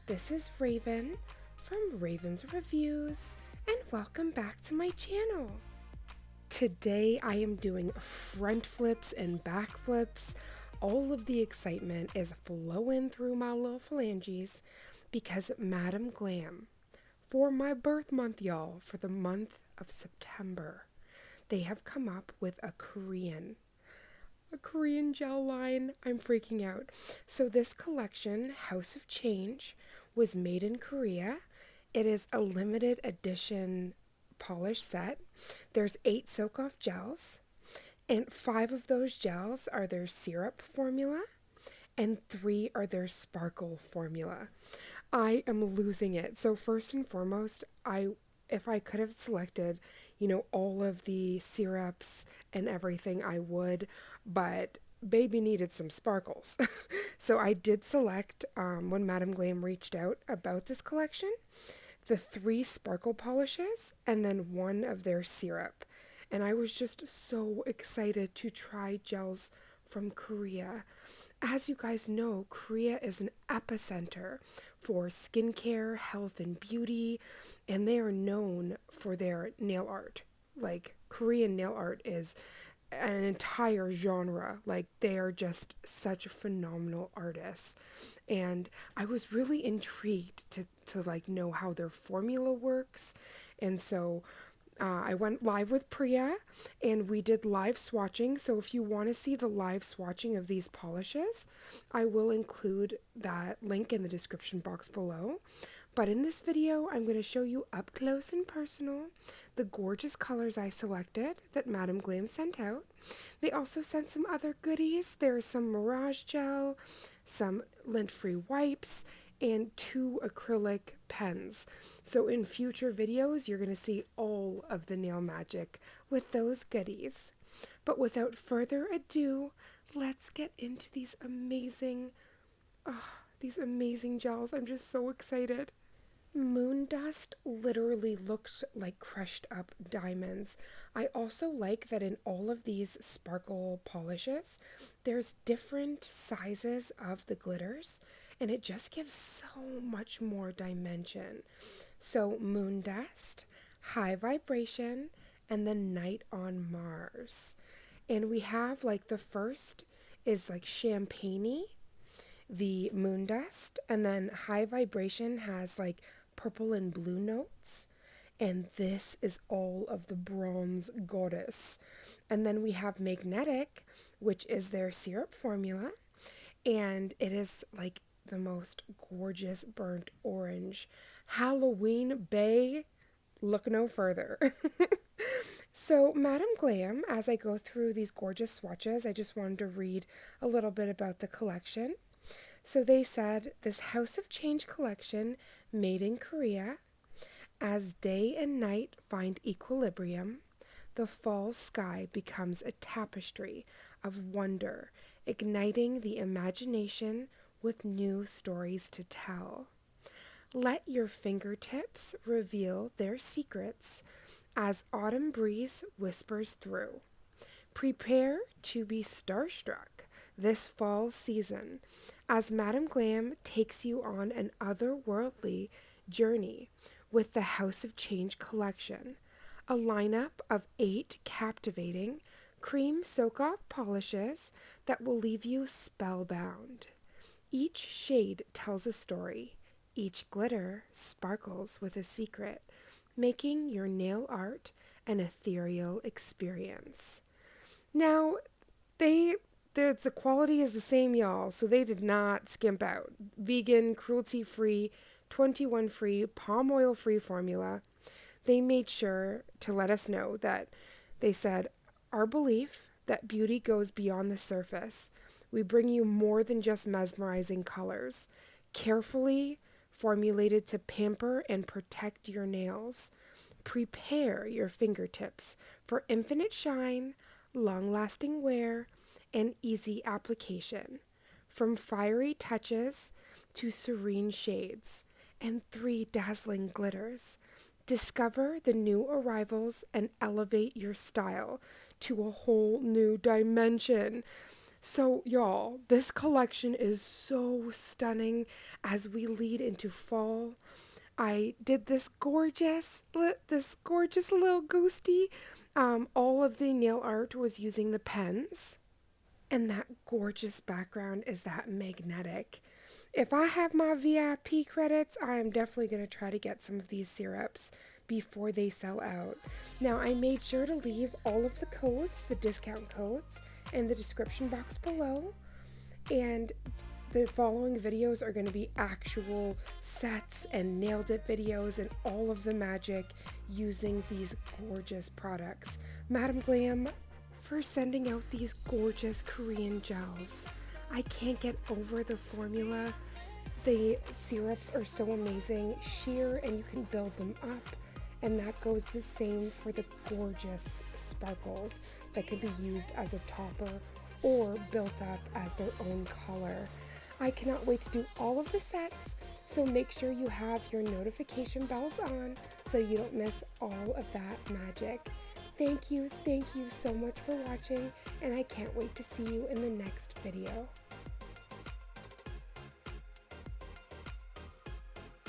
This is Raven from Raven's Reviews, and welcome back to my channel. Today I am doing front flips and back flips. All of the excitement is flowing through my little phalanges because Madam Glam, for my birth month, y'all, for the month of September, they have come up with a Korean gel line. I'm freaking out. So this collection, House of Change, was made in Korea. It is a limited edition polish set. There's 8 soak-off gels, and 5 of those gels are their syrup formula, and 3 are their sparkle formula. I am losing it. So first and foremost, if I could have selected, all of the syrups and everything, I would, but baby needed some sparkles. So I did select, when Madame Glam reached out about this collection, the 3 sparkle polishes and then 1 of their syrup. And I was just so excited to try gels from Korea. As you guys know, Korea is an epicenter for skincare, health, and beauty, and they are known for their nail art. Like, Korean nail art is an entire genre. Like, they are just such phenomenal artists. And I was really intrigued to know how their formula works. And so I went live with Priya and we did live swatching. So if you want to see the live swatching of these polishes, I will include that link in the description box below. But in this video, I'm going to show you up close and personal the gorgeous colors I selected that Madame Glam sent out. They also sent some other goodies. There's some Mirage gel, some lint-free wipes, and 2 acrylic pens. So in future videos, you're going to see all of the nail magic with those goodies. But without further ado, let's get into these amazing gels. I'm just so excited. Moon dust literally looked like crushed up diamonds. I also like that in all of these sparkle polishes, there's different sizes of the glitters, and it just gives so much more dimension. So moon dust, high vibration, and then night on Mars. And we have the first is champagne-y, the moon dust, and then high vibration has purple and blue notes, and this is all of the bronze goddess. And then we have magnetic, which is their syrup formula, and it is the most gorgeous burnt orange. Halloween Bay, look no further. So Madame Glam, as I go through these gorgeous swatches, I just wanted to read a little bit about the collection. So they said, this House of Change collection, made in Korea, as day and night find equilibrium, the fall sky becomes a tapestry of wonder, igniting the imagination with new stories to tell. Let your fingertips reveal their secrets as autumn breeze whispers through. Prepare to be starstruck this fall season as Madame Glam takes you on an otherworldly journey with the House of Change collection, a lineup of 8 captivating cream soak-off polishes that will leave you spellbound. Each shade tells a story. Each glitter sparkles with a secret, making your nail art an ethereal experience. Now, the quality is the same, y'all, so they did not skimp out. Vegan, cruelty-free, 21-free, palm oil-free formula. They made sure to let us know that they said, our belief that beauty goes beyond the surface. We bring you more than just mesmerizing colors, carefully formulated to pamper and protect your nails. Prepare your fingertips for infinite shine, long-lasting wear, and easy application. From fiery touches to serene shades and 3 dazzling glitters, discover the new arrivals and elevate your style to a whole new dimension. So, y'all, this collection is so stunning as we lead into fall. I did this gorgeous little ghosty. All of the nail art was using the pens, and that gorgeous background is that magnetic. If I have my VIP credits, I am definitely going to try to get some of these syrups before they sell out. Now, I made sure to leave all of the codes, the discount codes, in the description box below. And the following videos are going to be actual sets and nail dip videos and all of the magic using these gorgeous products. Madam Glam, for sending out these gorgeous Korean gels. I can't get over the formula. The syrups are so amazing, sheer, and you can build them up. And that goes the same for the gorgeous sparkles that can be used as a topper or built up as their own color. I cannot wait to do all of the sets, so make sure you have your notification bells on so you don't miss all of that magic. Thank you so much for watching, and I can't wait to see you in the next video.